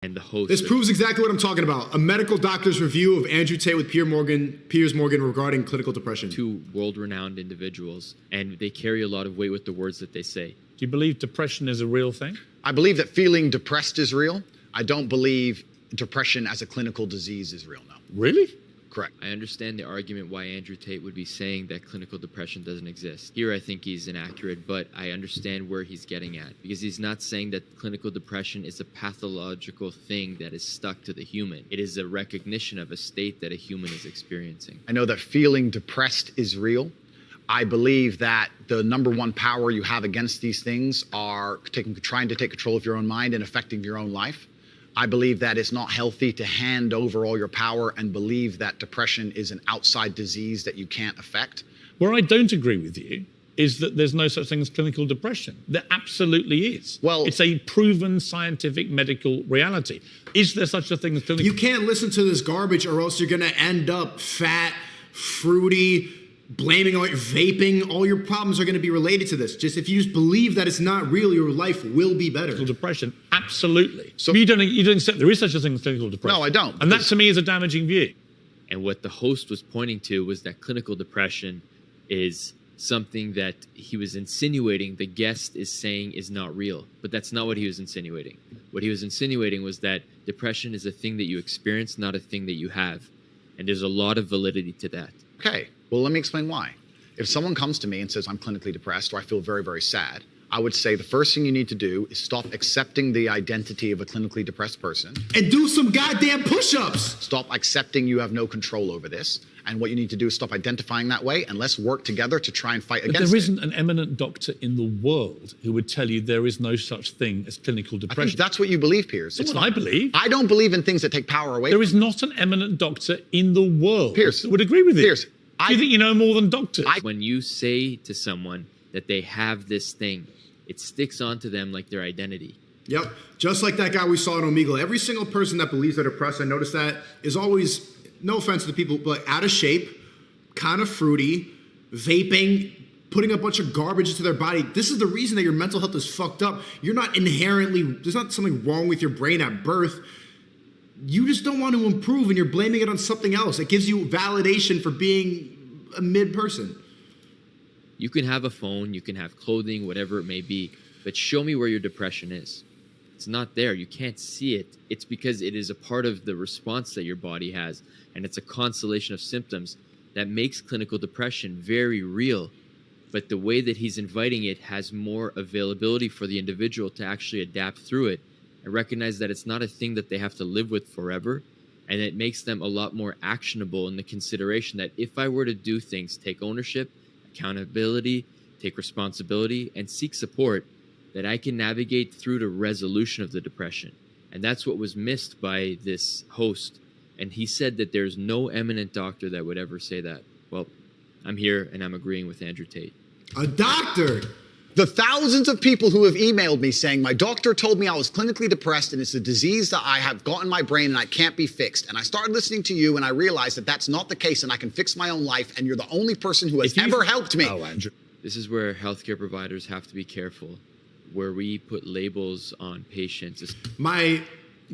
And the host. This proves exactly what I'm talking about. A medical doctor's review of Andrew Tate with Piers Morgan regarding clinical depression. Two world-renowned individuals, and they carry a lot of weight with the words that they say. Do you believe depression is a real thing? I believe that feeling depressed is real. I don't believe depression as a clinical disease is real, no. Really? Correct. I understand the argument why Andrew Tate would be saying that clinical depression doesn't exist. Here, I think he's inaccurate, but I understand where he's getting at, because he's not saying that clinical depression is a pathological thing that is stuck to the human. It is a recognition of a state that a human is experiencing. I know that feeling depressed is real. I believe that the number one power you have against these things are trying to take control of your own mind and affecting your own life. I believe that it's not healthy to hand over all your power and believe that depression is an outside disease that you can't affect. Where I don't agree with you is that there's no such thing as clinical depression. There absolutely is. Well, it's a proven scientific medical reality. Is there such a thing as clinical? You can't listen to this garbage or else you're going to end up fat, fruity, blaming all your vaping. All your problems are going to be related to this. Just if you just believe that it's not real, your life will be better. Clinical depression, absolutely. So you don't accept there is such a thing as clinical depression. No, I don't. And that to me is a damaging view. And what the host was pointing to was that clinical depression is something that he was insinuating the guest is saying is not real. But that's not what he was insinuating. What he was insinuating was that depression is a thing that you experience, not a thing that you have. And there's a lot of validity to that. Okay, well, let me explain why. If someone comes to me and says, I'm clinically depressed or I feel very, very sad, I would say the first thing you need to do is stop accepting the identity of a clinically depressed person. And do some goddamn push-ups. Stop accepting you have no control over this. And what you need to do is stop identifying that way, and let's work together to try and fight But against there it. isn't an eminent doctor in the world who would tell you there is no such thing as clinical I depression. think that's what you believe, Piers. That's what I believe. I don't believe in things that take power away. There is not an eminent doctor in the world Piers, that would agree with you. Piers, Do you think you know more than doctors? When you say to someone that they have this thing, it sticks onto them like their identity. Yep. Just like that guy we saw in Omegle. Every single person that believes they're depressed, I noticed that, is always, no offense to the people, but out of shape, kind of fruity, vaping, putting a bunch of garbage into their body. This is the reason that your mental health is fucked up. You're not inherently, there's not something wrong with your brain at birth. You just don't want to improve and you're blaming it on something else. It gives you validation for being a mid person. You can have a phone, you can have clothing, whatever it may be, but show me where your depression is. It's not there. You can't see it. It's because it is a part of the response that your body has, and it's a constellation of symptoms that makes clinical depression very real. But the way that he's inviting it has more availability for the individual to actually adapt through it and recognize that it's not a thing that they have to live with forever, and it makes them a lot more actionable in the consideration that if I were to do things, take ownership, accountability, take responsibility, and seek support, that I can navigate through to resolution of the depression. And that's what was missed by this host. And he said that there's no eminent doctor that would ever say that. Well, I'm here and I'm agreeing with Andrew Tate. A doctor? The thousands of people who have emailed me saying, my doctor told me I was clinically depressed and it's a disease that I have got in my brain and I can't be fixed. And I started listening to you and I realized that that's not the case and I can fix my own life and you're the only person who has ever helped me. Oh, Andrew. This is where healthcare providers have to be careful, where we put labels on patients. My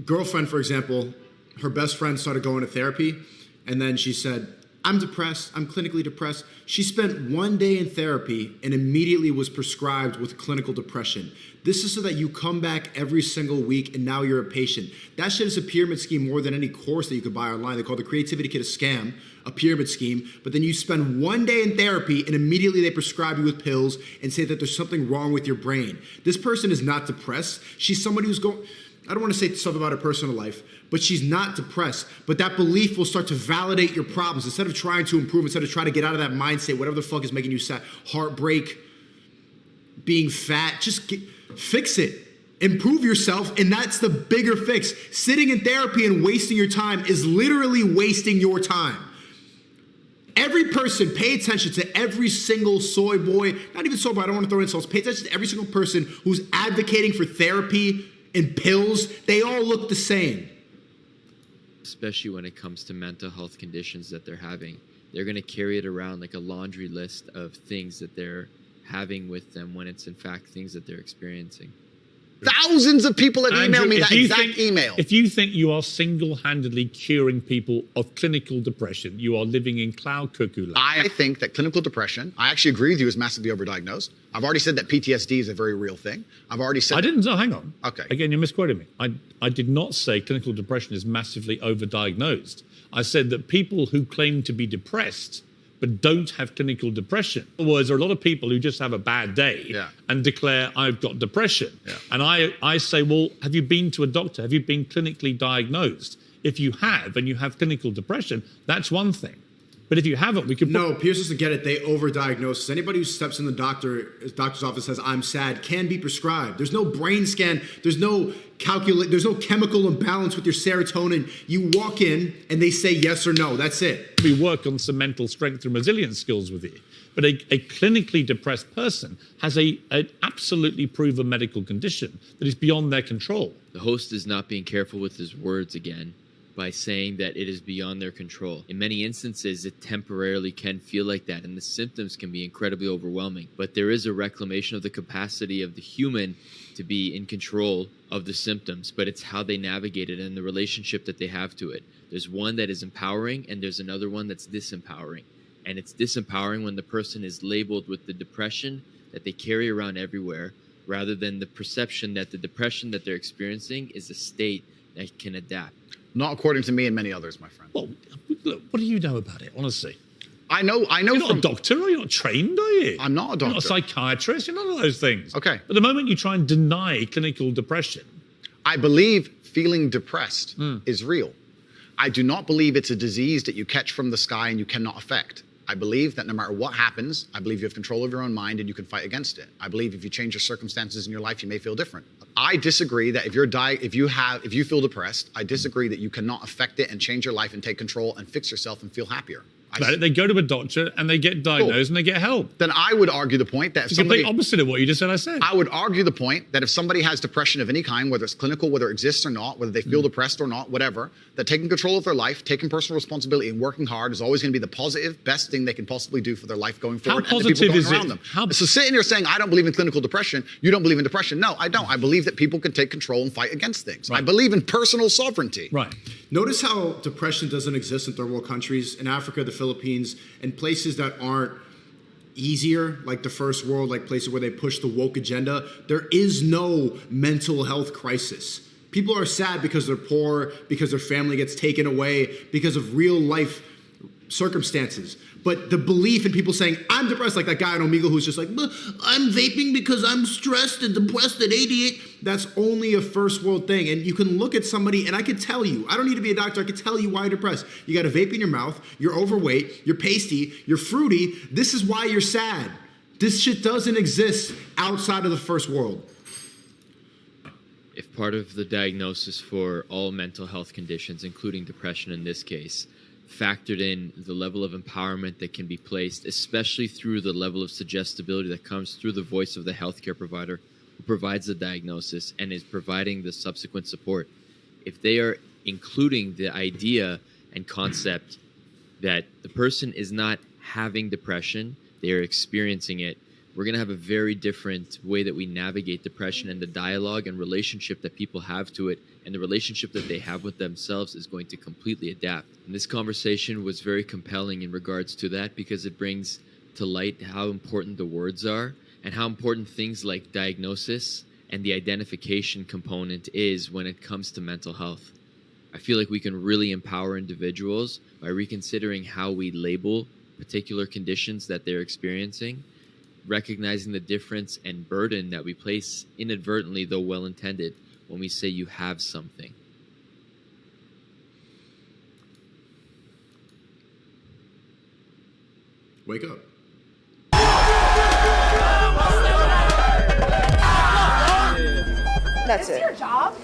girlfriend, for example, her best friend started going to therapy, and then she said, I'm depressed, I'm clinically depressed. She spent 1 day in therapy and immediately was prescribed with clinical depression. This is so that you come back every single week and now you're a patient. That shit is a pyramid scheme more than any course that you could buy online. They call the Creativity Kit a scam, a pyramid scheme. But then you spend 1 day in therapy and immediately they prescribe you with pills and say that there's something wrong with your brain. This person is not depressed. She's somebody who's going, I don't want to say stuff about her personal life, but she's not depressed. But that belief will start to validate your problems. Instead of trying to improve, instead of trying to get out of that mindset, whatever the fuck is making you sad, heartbreak, being fat, just fix it. Improve yourself, and that's the bigger fix. Sitting in therapy and wasting your time is literally wasting your time. Every person, pay attention to every single soy boy, not even soy boy, I don't want to throw insults, pay attention to every single person who's advocating for therapy and pills. They all look the same. Especially when it comes to mental health conditions that they're having. They're going to carry it around like a laundry list of things that they're having with them when it's in fact things that they're experiencing. Thousands of people have emailed me Andrew, that exact email. If you think you are single-handedly curing people of clinical depression, you are living in cloud cuckoo land. I think that clinical depression, I actually agree with you, is massively overdiagnosed. I've already said that PTSD is a very real thing. I've already said I didn't. Oh, hang on. Okay. Again, you're misquoting me. I did not say clinical depression is massively overdiagnosed. I said that people who claim to be depressed but don't have clinical depression. In other words, there are a lot of people who just have a bad day and declare, I've got depression. Yeah. And I say, well, have you been to a doctor? Have you been clinically diagnosed? If you have and you have clinical depression, that's one thing. But if you haven't, we could... No, Pierce doesn't get it. They overdiagnose. Anybody who steps in the doctor's office says, I'm sad, can be prescribed. There's no brain scan. There's no there's no chemical imbalance with your serotonin. You walk in and they say yes or no. That's it. We work on some mental strength and resilience skills with you. But a clinically depressed person has an absolutely proven medical condition that is beyond their control. The host is not being careful with his words again by saying that it is beyond their control. In many instances, it temporarily can feel like that, and the symptoms can be incredibly overwhelming. But there is a reclamation of the capacity of the human to be in control of the symptoms, but it's how they navigate it and the relationship that they have to it. There's one that is empowering, and there's another one that's disempowering. And it's disempowering when the person is labeled with the depression that they carry around everywhere, rather than the perception that the depression that they're experiencing is a state that can adapt. Not according to me and many others, my friend. Well, look, what do you know about it, honestly? I know. You're not a doctor, or you're not trained, are you? I'm not a doctor. You're not a psychiatrist, you're none of those things. Okay. But the moment you try and deny clinical depression... I believe feeling depressed is real. I do not believe it's a disease that you catch from the sky and you cannot affect. I believe that no matter what happens, I believe you have control of your own mind and you can fight against it. I believe if you change your circumstances in your life, you may feel different. I disagree that if you feel depressed, I disagree that you cannot affect it and change your life and take control and fix yourself and feel happier. They go to a doctor and they get diagnosed and they get help. Then I would argue the point that if It's the complete opposite of what you just said. I would argue the point that if somebody has depression of any kind, whether it's clinical, whether it exists or not, whether they feel depressed or not, whatever, that taking control of their life, taking personal responsibility and working hard is always going to be the positive, best thing they can possibly do for their life going forward. How positive is it? So sitting here saying, I don't believe in clinical depression, you don't believe in depression. No, I don't. I believe that people can take control and fight against things. Right. I believe in personal sovereignty. Right. Notice how depression doesn't exist in third world countries, in Africa, the Philippines, and places that aren't easier, like the first world, like places where they push the woke agenda. There is no mental health crisis. People are sad because they're poor, because their family gets taken away, because of real life circumstances. But the belief in people saying, I'm depressed, like that guy in Omegle who's just like, I'm vaping because I'm stressed and depressed at 88. That's only a first world thing. And you can look at somebody, and I could tell you, I don't need to be a doctor, I could tell you why you're depressed. You got a vape in your mouth, you're overweight, you're pasty, you're fruity. This is why you're sad. This shit doesn't exist outside of the first world. If part of the diagnosis for all mental health conditions, including depression in this case, factored in the level of empowerment that can be placed, especially through the level of suggestibility that comes through the voice of the healthcare provider who provides the diagnosis and is providing the subsequent support. If they are including the idea and concept that the person is not having depression, they are experiencing it, we're going to have a very different way that we navigate depression, and the dialogue and relationship that people have to it and the relationship that they have with themselves is going to completely adapt. And this conversation was very compelling in regards to that, because it brings to light how important the words are and how important things like diagnosis and the identification component is when it comes to mental health. I feel like we can really empower individuals by reconsidering how we label particular conditions that they're experiencing, recognizing the difference and burden that we place inadvertently, though well-intended, when we say you have something. Wake up. That's it. Your job?